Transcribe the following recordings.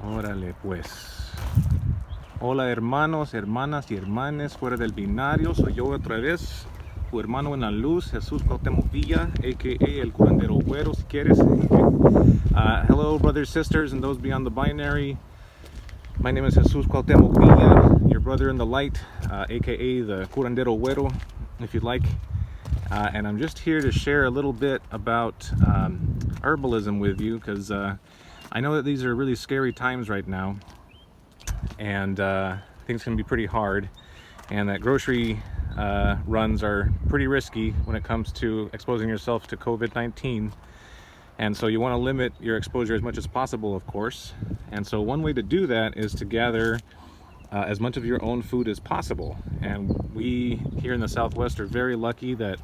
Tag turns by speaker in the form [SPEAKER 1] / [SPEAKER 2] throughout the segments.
[SPEAKER 1] Órale pues. Hola hermanos, hermanas y hermanes fuera del binario. Soy yo otra vez, tu hermano en la luz, Jesús Cuauhtémoc Villa, a.k.a. el curandero güero si quieres. Hello brothers, sisters, and those beyond the binary. My name is Jesús Cuauhtémoc Villa, your brother in the light, a.k.a. the curandero güero, if you'd like. And I'm just here to share a little bit about herbalism with you, because I know that these are really scary times right now, and things can be pretty hard, and that grocery runs are pretty risky when it comes to exposing yourself to COVID-19. And so you want to limit your exposure as much as possible, of course. And so one way to do that is to gather as much of your own food as possible. And we here in the Southwest are very lucky that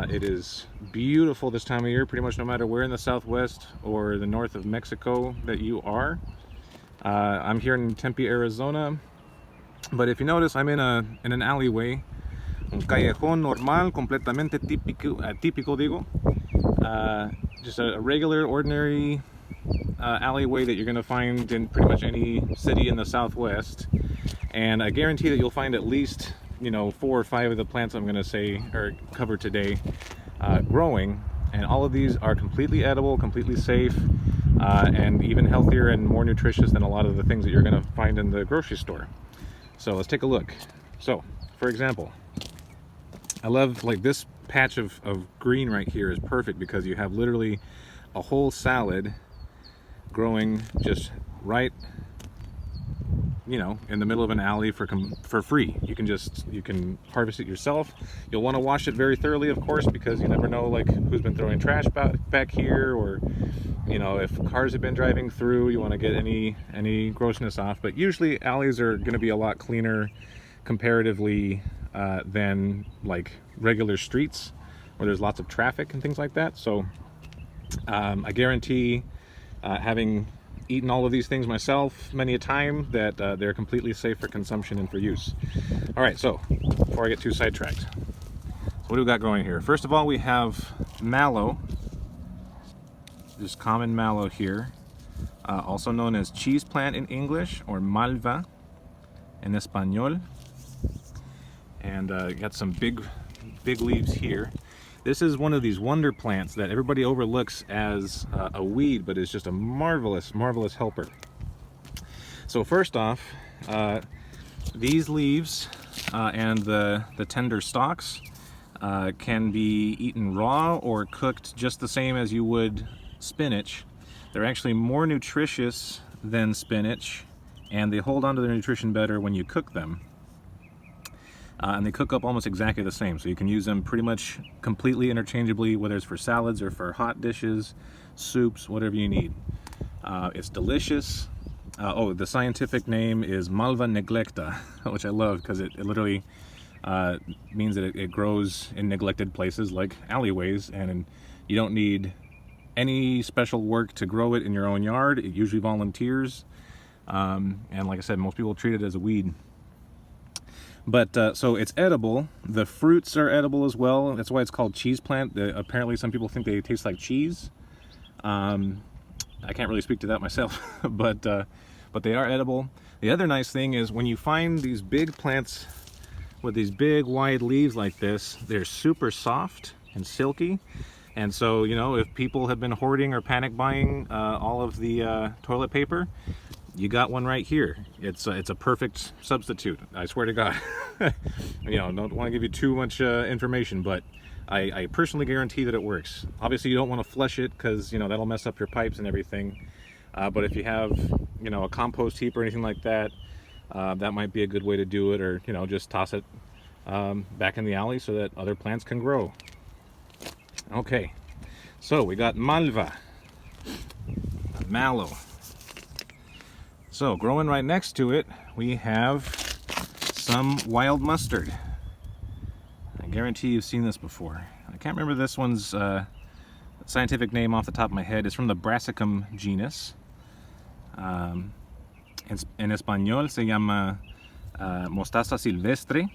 [SPEAKER 1] it is beautiful this time of year, pretty much no matter where in the Southwest or the north of Mexico that you are. I'm here in Tempe, Arizona, but if you notice, I'm in an alleyway, un callejón normal, completamente típico digo, just a regular, ordinary alleyway that you're going to find in pretty much any city in the Southwest, and I guarantee that you'll find at least 4 or 5 of the plants I'm going to say or cover today growing, and all of these are completely edible, completely safe, and even healthier and more nutritious than a lot of the things that you're going to find in the grocery store. So let's take a look. So for example, I love like this patch of green right here is perfect because you have literally a whole salad growing just right in the middle of an alley for free. You can harvest it yourself. You'll want to wash it very thoroughly, of course, because you never know like who's been throwing trash back here, or if cars have been driving through, you want to get any grossness off. But usually alleys are going to be a lot cleaner comparatively than like regular streets where there's lots of traffic and things like that. So I guarantee, having eaten all of these things myself many a time, that they're completely safe for consumption and for use. All right, so before I get too sidetracked, so what do we got growing here? First of all, we have mallow, just common mallow here, also known as cheese plant in English, or Malva in Español. And got some big leaves here. This is one of these wonder plants that everybody overlooks as a weed, but is just a marvelous helper. So first off, these leaves and the tender stalks can be eaten raw or cooked just the same as you would spinach. They're actually more nutritious than spinach, and they hold on to their nutrition better when you cook them. And they cook up almost exactly the same, so you can use them pretty much completely interchangeably, whether it's for salads or for hot dishes, soups, whatever you need. It's delicious. The scientific name is Malva neglecta, which I love because it literally means that it grows in neglected places like alleyways, and you don't need any special work to grow it in your own yard. It usually volunteers, and like I said, most people treat it as a weed. But so it's edible. The fruits are edible as well. That's why it's called cheese plant. Apparently some people think they taste like cheese. I can't really speak to that myself, but they are edible. The other nice thing is when you find these big plants with these big wide leaves like this, they're super soft and silky. And so, if people have been hoarding or panic buying all of the toilet paper, you got one right here. It's a perfect substitute, I swear to God. Don't want to give you too much information, but I personally guarantee that it works. Obviously you don't want to flush it because that'll mess up your pipes and everything, but if you have a compost heap or anything like that, that might be a good way to do it, or just toss it back in the alley so that other plants can grow. Okay, so we got malva, mallow. So growing right next to it, we have some wild mustard. I guarantee you've seen this before. I can't remember this one's scientific name off the top of my head. It's from the Brassicum genus. En español se llama mostaza silvestre,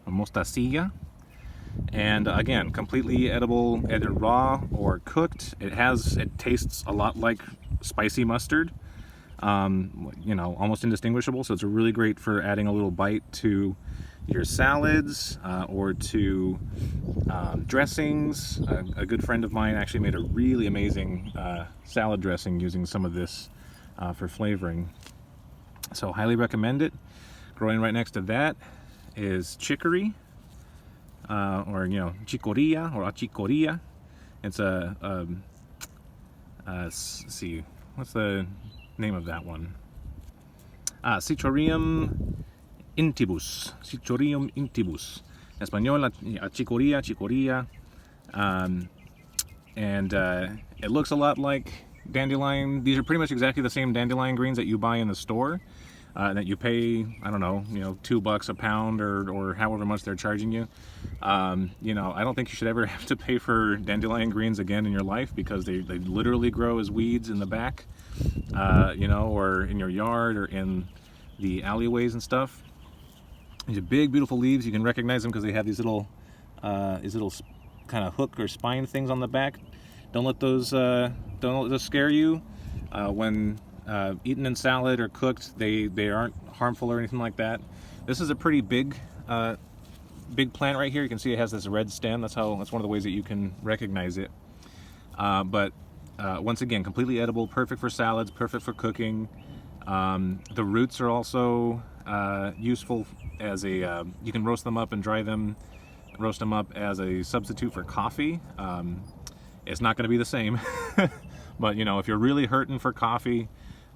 [SPEAKER 1] or mostacilla. And again, completely edible, either raw or cooked. It tastes a lot like spicy mustard. you know, almost indistinguishable. So it's really great for adding a little bite to your salads or to dressings. A good friend of mine actually made a really amazing salad dressing using some of this for flavoring. So highly recommend it. Growing right next to that is chicory, or you know, chicoria or achicoria. It's let's see, what's the name of that one? Cichorium intibus. Cichorium intibus. Español, achicoria, chicoria. And it looks a lot like dandelion. These are pretty much exactly the same dandelion greens that you buy in the store. That you pay, I don't know, you know, $2 a pound or however much they're charging you. You know, I don't think you should ever have to pay for dandelion greens again in your life, because they literally grow as weeds in the back, you know, or in your yard or in the alleyways and stuff. These are big, beautiful leaves. You can recognize them because they have these little kind of hook or spine things on the back. Don't let those scare you. When eaten in salad or cooked, they aren't harmful or anything like that. This is a pretty big plant right here. You can see it has this red stem. That's one of the ways that you can recognize it. But once again, completely edible, perfect for salads, perfect for cooking. The roots are also useful as a you can roast them up and dry them, roast them up as a substitute for coffee. It's not going to be the same, but you know, if you're really hurting for coffee,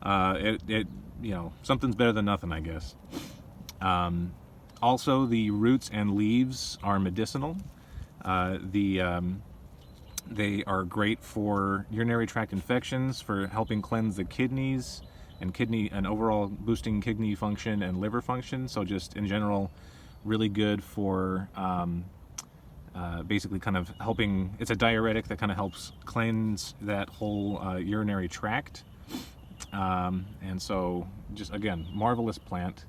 [SPEAKER 1] you know, something's better than nothing, I guess. Also, the roots and leaves are medicinal. They are great for urinary tract infections, for helping cleanse the kidneys and overall boosting kidney function and liver function. So just in general, really good for basically kind of helping. It's a diuretic that kind of helps cleanse that whole urinary tract. And so just again, marvelous plant.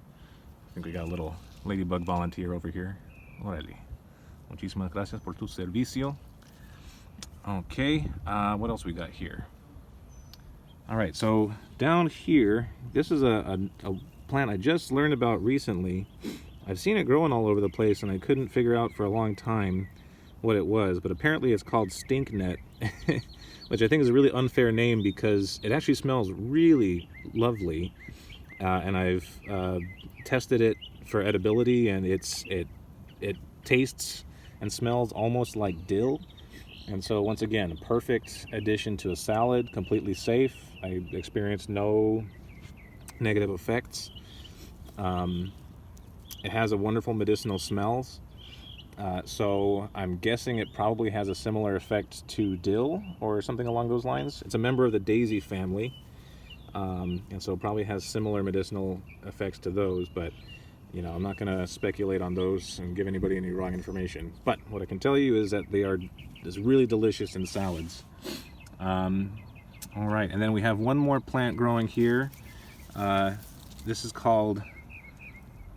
[SPEAKER 1] I think we got a little ladybug volunteer over here. Órale. Muchísimas gracias por tu servicio. Okay, what else we got here? All right, so down here, this is a plant I just learned about recently. I've seen it growing all over the place, and I couldn't figure out for a long time what it was, but apparently it's called stinknet, which I think is a really unfair name because it actually smells really lovely, and I've tested it for edibility, and it tastes and smells almost like dill. And so once again, a perfect addition to a salad, completely safe. I experienced no negative effects. It has a wonderful medicinal smells. So I'm guessing it probably has a similar effect to dill or something along those lines. It's a member of the daisy family. And so it probably has similar medicinal effects to those, but you know, I'm not going to speculate on those and give anybody any wrong information. But what I can tell you is that they are just really delicious in salads. All right, and then we have one more plant growing here. This is called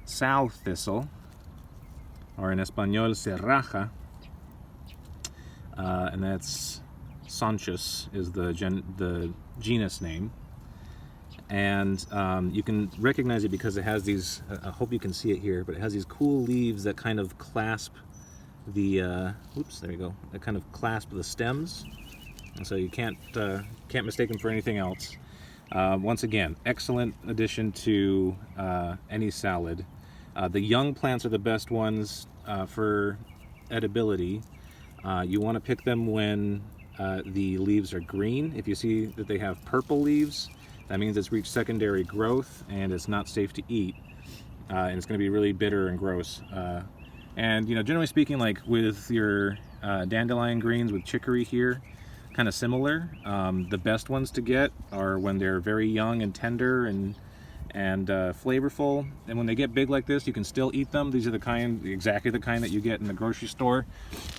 [SPEAKER 1] sow thistle, or in Español, serraja. And that's Sonchus is the genus name. And you can recognize it because it has these, I hope you can see it here, but it has these cool leaves that kind of clasp the, oops, there you go, that kind of clasp the stems. And so you can't mistake them for anything else. Once again, excellent addition to any salad. The young plants are the best ones for edibility. You want to pick them when the leaves are green. If you see that they have purple leaves, that means it's reached secondary growth and it's not safe to eat, and it's going to be really bitter and gross. And you know, generally speaking, like with your dandelion greens with chicory here, kind of similar. The best ones to get are when they're very young and tender and flavorful. And when they get big like this, you can still eat them. These are exactly the kind that you get in the grocery store,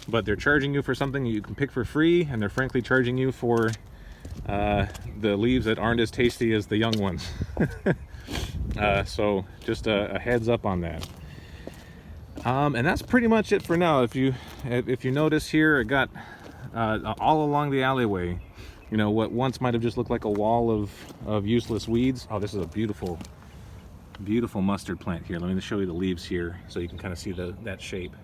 [SPEAKER 1] but they're charging you for something you can pick for free, and they're frankly charging you for the leaves that aren't as tasty as the young ones. So just a heads up on that. And that's pretty much it for now. If you notice here, I got all along the alleyway, you know, what once might have just looked like a wall of useless weeds. Oh, this is a beautiful mustard plant here. Let me show you the leaves here so you can kind of see that shape.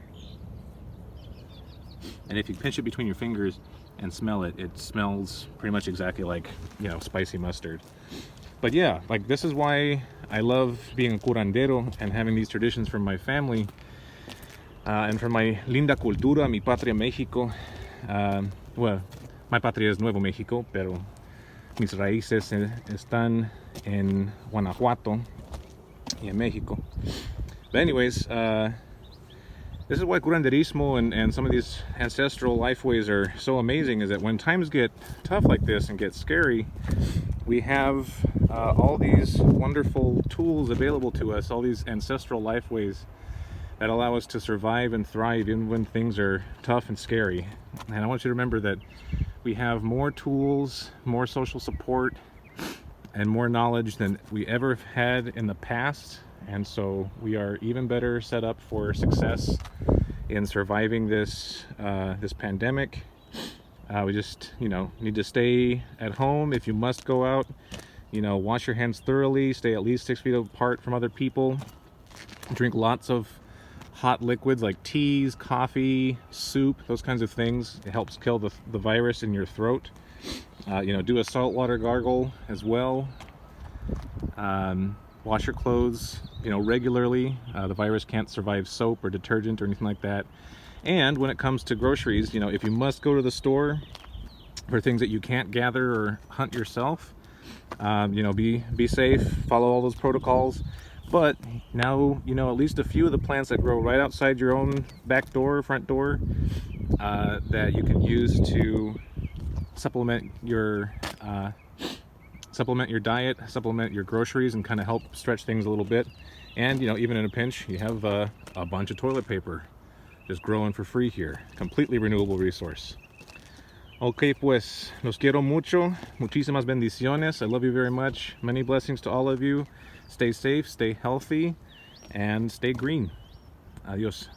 [SPEAKER 1] And if you pinch it between your fingers and smell it, it smells pretty much exactly like, you know, spicy mustard. But yeah, like this is why I love being a curandero and having these traditions from my family and from my linda cultura, mi patria México. Well, my patria es Nuevo México, pero mis raíces están en Guanajuato y en México. But anyways, this is why curanderismo and some of these ancestral lifeways are so amazing, is that when times get tough like this and get scary, we have all these wonderful tools available to us, all these ancestral lifeways that allow us to survive and thrive even when things are tough and scary. And I want you to remember that we have more tools, more social support, and more knowledge than we ever had in the past. And so we are even better set up for success in surviving this this pandemic. We just, you know, need to stay at home. If you must go out, you know, wash your hands thoroughly, stay at least 6 feet apart from other people, drink lots of hot liquids like teas, coffee, soup, those kinds of things. It helps kill the virus in your throat. You know, do a saltwater gargle as well. Wash your clothes, you know, regularly. The virus can't survive soap or detergent or anything like that. And when it comes to groceries, you know, if you must go to the store for things that you can't gather or hunt yourself, you know, be safe, follow all those protocols. But now, you know, at least a few of the plants that grow right outside your own back door, front door, that you can use to supplement your diet, supplement your groceries, and kind of help stretch things a little bit. And, you know, even in a pinch, you have a bunch of toilet paper just growing for free here. Completely renewable resource. Okay, pues, los quiero mucho. Muchísimas bendiciones. I love you very much. Many blessings to all of you. Stay safe, stay healthy, and stay green. Adios.